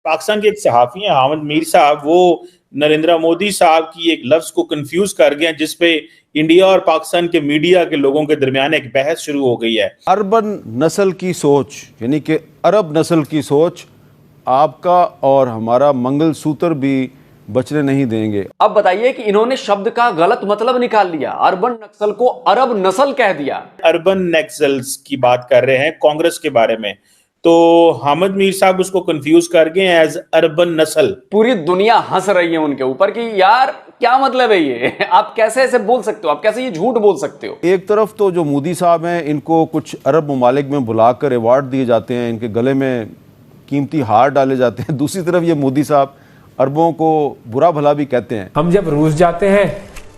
पाकिस्तान के एक सहाफी हैं हामिद मीर साहब, वो नरेंद्र मोदी साहब की एक लफ्ज को कंफ्यूज कर गए, जिसपे इंडिया और पाकिस्तान के मीडिया के लोगों के दरमियान एक बहस शुरू हो गई है। अर्बन नस्ल की सोच यानी कि अरब नस्ल की सोच आपका और हमारा मंगलसूत्र भी बचने नहीं देंगे। अब बताइए कि इन्होंने शब्द का गलत मतलब निकाल लिया, अर्बन नक्सल को अरब नस्ल कह दिया। अर्बन नक्सल्स की बात कर रहे हैं कांग्रेस के बारे में, तो हामिद मीर साहब उसको कंफ्यूज कर गए एज अर्बन नस्ल। पूरी दुनिया हंस रही है उनके ऊपर कि यार क्या मतलब है ये आप कैसे ऐसे बोल सकते हो, आप कैसे ये झूठ बोल सकते हो। एक तरफ तो जो मोदी साहब हैं इनको कुछ अरब ममालिक में बुलाकर अवार्ड दिए जाते हैं, इनके गले में कीमती हार डाले जाते हैं। दूसरी तरफ ये मोदी साहब अरबों को बुरा भला भी कहते हैं। हम जब रूस जाते हैं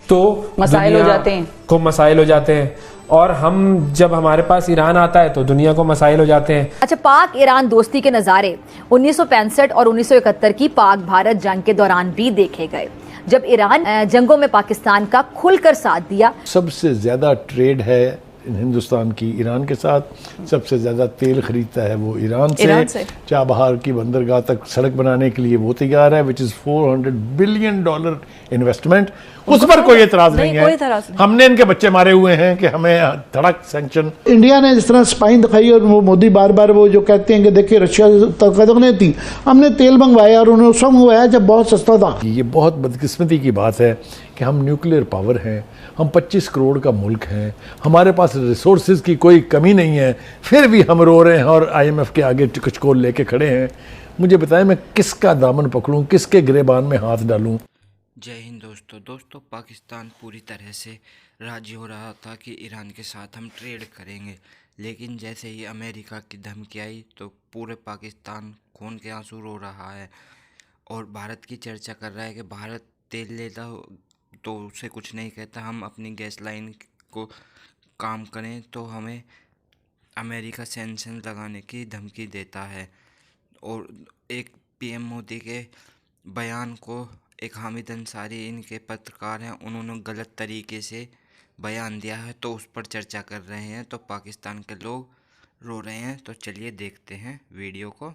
तो मसाइल हो जाते हैं, मसाइल हो जाते हैं, और हम जब हमारे पास ईरान आता है तो दुनिया को मसाइल हो जाते हैं। अच्छा, पाक ईरान दोस्ती के नज़ारे 1965 और 1971 की पाक भारत जंग के दौरान भी देखे गए, जब ईरान जंगों में पाकिस्तान का खुलकर साथ दिया। सबसे ज्यादा ट्रेड है हिंदुस्तान की ईरान के साथ, सबसे ज़्यादा तेल खरीदता है वो ईरान से। चाबहार की बंदरगाह तक सड़क बनाने के लिए वो तैयार है, विच इज़ $400 बिलियन इन्वेस्टमेंट। उस पर कोई एतराज़ नहीं है। हमने इनके बच्चे मारे हुए हैं कि हमें धड़क सैंक्शन। इंडिया ने जिस तरह स्पाइन दिखाई और वो मोदी बार बार वो जो कहते हैं कि देखिए रशिया कदम नहीं थी, हमने तेल मंगवाया और उन्हें उस समय हुआ जब बहुत सस्ता था। ये बहुत बदकिस्मती की बात है कि हम न्यूक्लियर पावर हैं, हम 25 करोड़ का मुल्क हैं, हमारे पास रिसोर्सेज की कोई कमी नहीं है, फिर भी हम रो रहे हैं और IMF के आगे टिकचकोल लेके खड़े हैं। मुझे बताएं मैं किसका दामन पकड़ूं, किसके गिरेबान में हाथ डालूं। जय हिंद दोस्तों, पाकिस्तान पूरी तरह से राजी हो रहा था कि ईरान के साथ हम ट्रेड करेंगे, लेकिन जैसे ही अमेरिका की धमकी आई तो पूरे पाकिस्तान खून के आंसू रो रहा है और भारत की चर्चा कर रहा है कि भारत तेल लेता हो तो उसे कुछ नहीं कहता, हम अपनी गैस लाइन को काम करें तो हमें अमेरिका सैंक्शन लगाने की धमकी देता है। और एक PM मोदी के बयान को एक हामिद अंसारी इनके पत्रकार हैं, उन्होंने गलत तरीके से बयान दिया है तो उस पर चर्चा कर रहे हैं, तो पाकिस्तान के लोग रो रहे हैं। तो चलिए देखते हैं वीडियो को।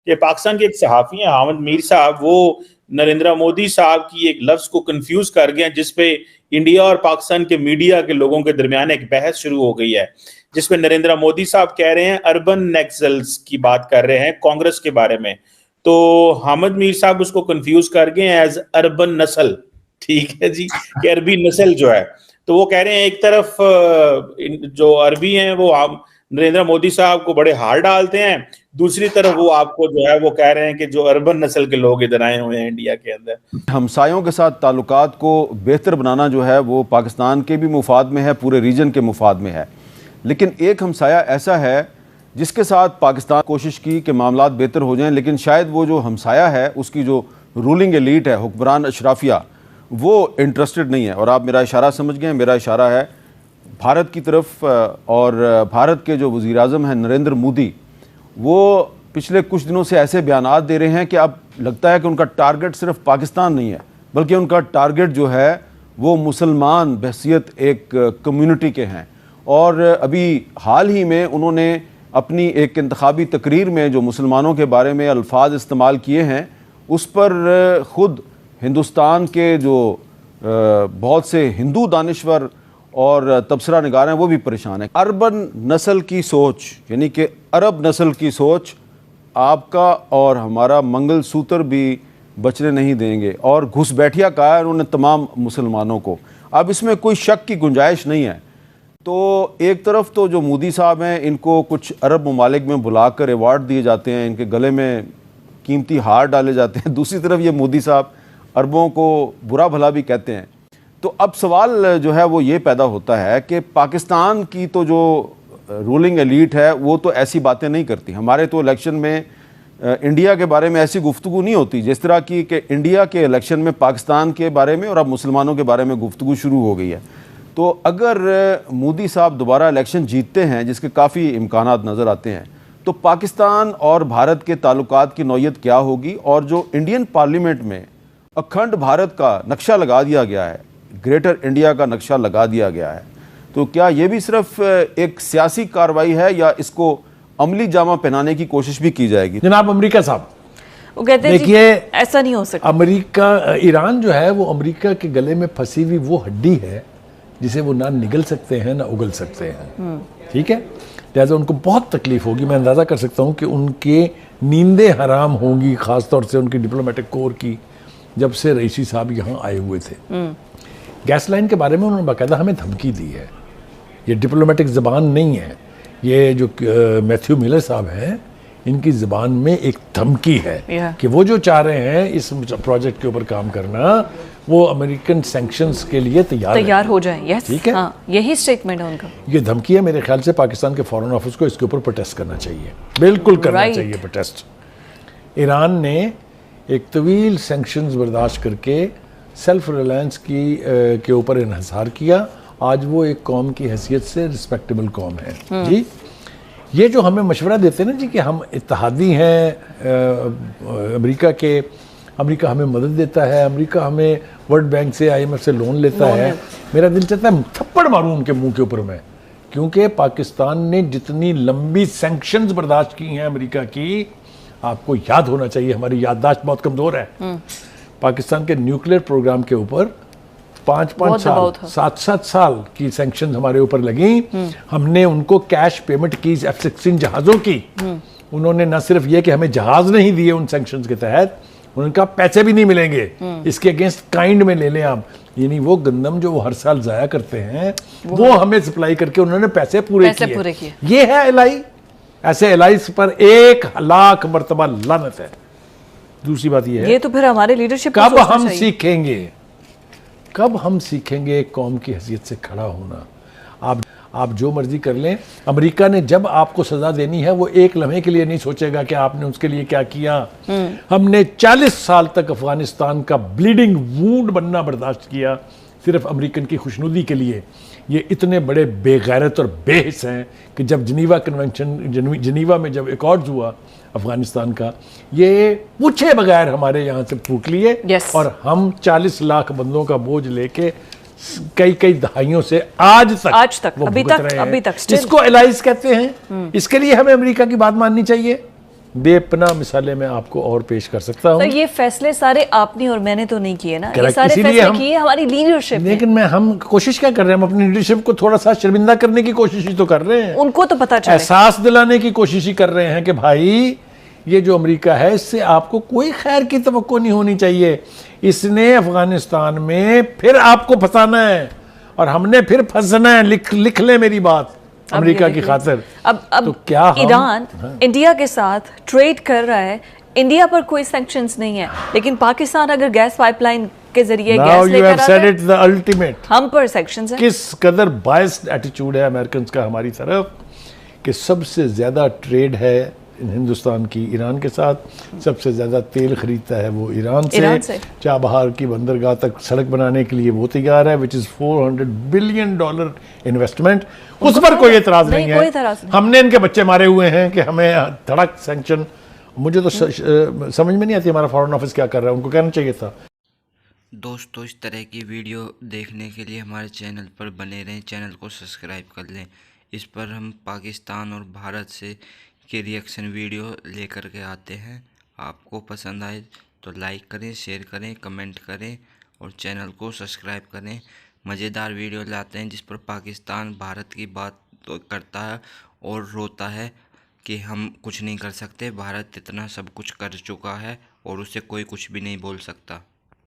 ये पाकिस्तान के एक सहाफी हैं हामिद मीर साहब, वो नरेंद्र मोदी साहब की एक लफ्ज को कंफ्यूज कर गए, जिसपे इंडिया और पाकिस्तान के मीडिया के लोगों के दरमियान एक बहस शुरू हो गई है, जिसमें नरेंद्र मोदी साहब कह रहे हैं अर्बन नक्सल्स की बात कर रहे हैं कांग्रेस के बारे में, तो हामिद मीर साहब उसको कंफ्यूज कर गए एज अर्बन नस्ल। ठीक है जी, कि अरबी नस्ल जो है, तो वो कह रहे हैं एक तरफ जो अरबी हैं वो नरेंद्र मोदी साहब को बड़े हार डालते हैं, दूसरी तरफ वो आपको जो है वो कह रहे हैं कि जो अर्बन नस्ल के लोग इधर आए हुए हैं इंडिया के अंदर। हमसायों के साथ ताल्लुकात को बेहतर बनाना जो है वो पाकिस्तान के भी मुफाद में है, पूरे रीजन के मुफाद में है, लेकिन एक हमसाया ऐसा है जिसके साथ पाकिस्तान कोशिश की कि मामलात बेहतर हो जाएं, लेकिन शायद वो जो हमसाया है उसकी जो रूलिंग एलीट है, हुक्मरान अशराफिया, वो इंटरेस्टेड नहीं है। और आप मेरा इशारा समझ गए, मेरा इशारा है भारत की तरफ। और भारत के जो वज़ीर आज़म हैं नरेंद्र मोदी, वो पिछले कुछ दिनों से ऐसे बयानात दे रहे हैं कि अब लगता है कि उनका टारगेट सिर्फ पाकिस्तान नहीं है, बल्कि उनका टारगेट जो है वो मुसलमान बहसीत एक कम्युनिटी के हैं। और अभी हाल ही में उन्होंने अपनी एक इंतखाबी तकरीर में जो मुसलमानों के बारे में अल्फाज इस्तेमाल किए हैं, उस पर ख़ुद हिंदुस्तान के जो बहुत से हिंदू दानिश्वर और तबसरा निगार हैं वो भी परेशान हैं। अर्बन नस्ल की सोच यानी कि अरब नस्ल की सोच आपका और हमारा मंगलसूत्र भी बचने नहीं देंगे, और घुसपैठिया कहा है उन्होंने तमाम मुसलमानों को। अब इसमें कोई शक की गुंजाइश नहीं है। तो एक तरफ तो जो मोदी साहब हैं इनको कुछ अरब ममालिक में बुलाकर अवार्ड दिए जाते हैं, इनके गले में कीमती हार डाले जाते हैं, दूसरी तरफ ये मोदी साहब अरबों को बुरा भला भी कहते हैं। तो अब सवाल जो है वो ये पैदा होता है कि पाकिस्तान की तो जो रूलिंग एलीट है वो तो ऐसी बातें नहीं करती। हमारे तो इलेक्शन में इंडिया के बारे में ऐसी गुफ्तगू नहीं होती जिस तरह की कि इंडिया के इलेक्शन में पाकिस्तान के बारे में और अब मुसलमानों के बारे में गुफ्तगू शुरू हो गई है। तो अगर मोदी साहब दोबारा इलेक्शन जीतते हैं, जिसके काफ़ी इम्कानात नज़र आते हैं, तो पाकिस्तान और भारत के ताल्लुकात की नौयत क्या होगी। और जो इंडियन पार्लियामेंट में अखंड भारत का नक्शा लगा दिया गया है, ग्रेटर इंडिया का नक्शा लगा दिया गया है, तो क्या ये भी सिर्फ एक सियासी कार्रवाई है या इसको अमली जामा पहनाने की कोशिश भी की जाएगी? जनाब अमरीका साहब, वो कहते हैं देखिए, ऐसा नहीं हो सकता। अमेरिका, ईरान जो है वो अमेरिका के गले में फंसी हुई वो हड्डी है जिसे वो ना निगल सकते हैं ना उगल सकते हैं। ठीक है, लिहाजा उनको बहुत तकलीफ होगी। मैं अंदाज़ा कर सकता हूँ कि उनके नींदें हराम होंगी, ख़ासतौर से उनकी डिप्लोमेटिक कोर की, जब से रईसी साहब यहाँ आए हुए थे। गैस लाइन के बारे में उन्होंने बाकायदा हमें धमकी दी है। ये डिप्लोमेटिक ज़बान नहीं है, ये जो मैथ्यू मिलर साहब हैं इनकी ज़बान में एक धमकी है कि वो जो चाह रहे हैं इस प्रोजेक्ट के ऊपर काम करना, वो अमेरिकन सैंक्शंस के लिए तैयार हो जाए। यस, ठीक है, हाँ, यही स्टेटमेंट है उनका। ये धमकी है। मेरे ख्याल से पाकिस्तान के फॉरेन ऑफिस को इसके ऊपर प्रोटेस्ट करना चाहिए, बिल्कुल करना चाहिए प्रोटेस्ट। ईरान ने एक तवील सैंक्शंस बर्दाश्त करके सेल्फ रिलायंस के ऊपर इन्हिसार किया। आज वो एक कौम की हैसियत से रिस्पेक्टेबल कौम है। जी, ये जो हमें मशवरा देते हैं ना जी कि हम इत्तेहादी हैं अमेरिका के, अमेरिका हमें मदद देता है, अमेरिका हमें वर्ल्ड बैंक से, IMF से लोन लेता है, मेरा दिल चाहता है थप्पड़ मारूं उनके मुंह के ऊपर मैं, क्योंकि पाकिस्तान ने जितनी लंबी सैंक्शंस बर्दाश्त की हैं अमेरिका की, आपको याद होना चाहिए, हमारी याददाश्त बहुत कमज़ोर है। पाकिस्तान के न्यूक्लियर प्रोग्राम के ऊपर 5-5 साल, 7-7 साल की सैंक्शंस हमारे ऊपर लगी। हमने उनको कैश पेमेंट की F-16 जहाज़ों की। उन्होंने न सिर्फ ये कि हमें जहाज़ नहीं दिए उन सैंक्शंस के तहत, उनका पैसे भी नहीं मिलेंगे, इसके अगेंस्ट काइंड में ले लें आप, यानी वो गंदम जो वो हर साल जाया करते हैं वो हमें सप्लाई करके उन्होंने पैसे पूरे किए। ये है एलआई। ऐसे एलाइस पर 1,00,000 मरतबा लानत है। दूसरी बात ये तो फिर हमारे लीडरशिप कब हम सीखेंगे, कब हम सीखेंगे एक कौम की हैसियत से खड़ा होना। आप जो मर्जी कर लें, अमेरिका ने जब आपको सजा देनी है वो एक लम्हे के लिए नहीं सोचेगा कि आपने उसके लिए क्या किया। हमने 40 साल तक अफगानिस्तान का ब्लीडिंग वूंड बनना बर्दाश्त किया सिर्फ अमेरिकन की खुशनुदी के लिए। ये इतने बड़े बेगैरत और बेहिस हैं कि जब जिनीवा में जब एकॉर्ड्स हुआ अफगानिस्तान का, ये पूछे बगैर हमारे यहाँ से फूक लिए और हम 40 लाख बंदों का बोझ लेके कई दहाइयों से आज तक वो अभी तक इसको एलाइज कहते हैं। इसके लिए हमें अमेरिका की बात माननी चाहिए। बेपनाह मिसालें मैं आपको और पेश कर सकता हूँ। तो ये फैसले सारे आपने और मैंने तो नहीं किए ना, ये सारे फैसले किए हमारी लीडरशिप ने। लेकिन हम कोशिश क्या कर रहे हैं, हम अपनी लीडरशिप को थोड़ा सा शर्मिंदा करने की कोशिश ही तो कर रहे हैं। उनको तो पता चले, एहसास दिलाने की कोशिश ही कर रहे हैं कि भाई ये जो अमेरिका है इससे आपको कोई खैर की तवक्को नहीं होनी चाहिए। इसने अफगानिस्तान में फिर आपको फंसाना है और हमने फिर फंसना है। लिख ले मेरी बात, अमेरिका की खातिर। अब तो क्या ईरान इंडिया के साथ ट्रेड कर रहा है, इंडिया पर कोई सैंक्शंस नहीं है, लेकिन पाकिस्तान अगर गैस पाइपलाइन के जरिए गैस लेकर आता है, द अल्टीमेट हम पर सैंक्शंस है। किस कदर बायस्ड एटीट्यूड है अमेरिकन का हमारी तरफ कि सबसे ज्यादा ट्रेड है हिंदुस्तान की ईरान के साथ, सबसे ज़्यादा तेल खरीदता है वो ईरान से। चाबहार की बंदरगाह तक सड़क बनाने के लिए वो तैयार है, विच इज़ $400 बिलियन इन्वेस्टमेंट। उस पर कोई एतराज़ नहीं है। हमने इनके बच्चे मारे हुए हैं कि हमें धड़क सैंक्शन। मुझे तो समझ में नहीं आती हमारा फॉरेन ऑफिस क्या कर रहा है, उनको कहना चाहिए था। दोस्तों, इस तरह की वीडियो देखने के लिए हमारे चैनल पर बने रहें, चैनल को सब्सक्राइब कर लें। इस पर हम पाकिस्तान और भारत से के रिएक्शन वीडियो लेकर के आते हैं। आपको पसंद आए तो लाइक करें, शेयर करें, कमेंट करें और चैनल को सब्सक्राइब करें। मज़ेदार वीडियो लाते हैं जिस पर पाकिस्तान भारत की बात तो करता है और रोता है कि हम कुछ नहीं कर सकते, भारत इतना सब कुछ कर चुका है और उससे कोई कुछ भी नहीं बोल सकता।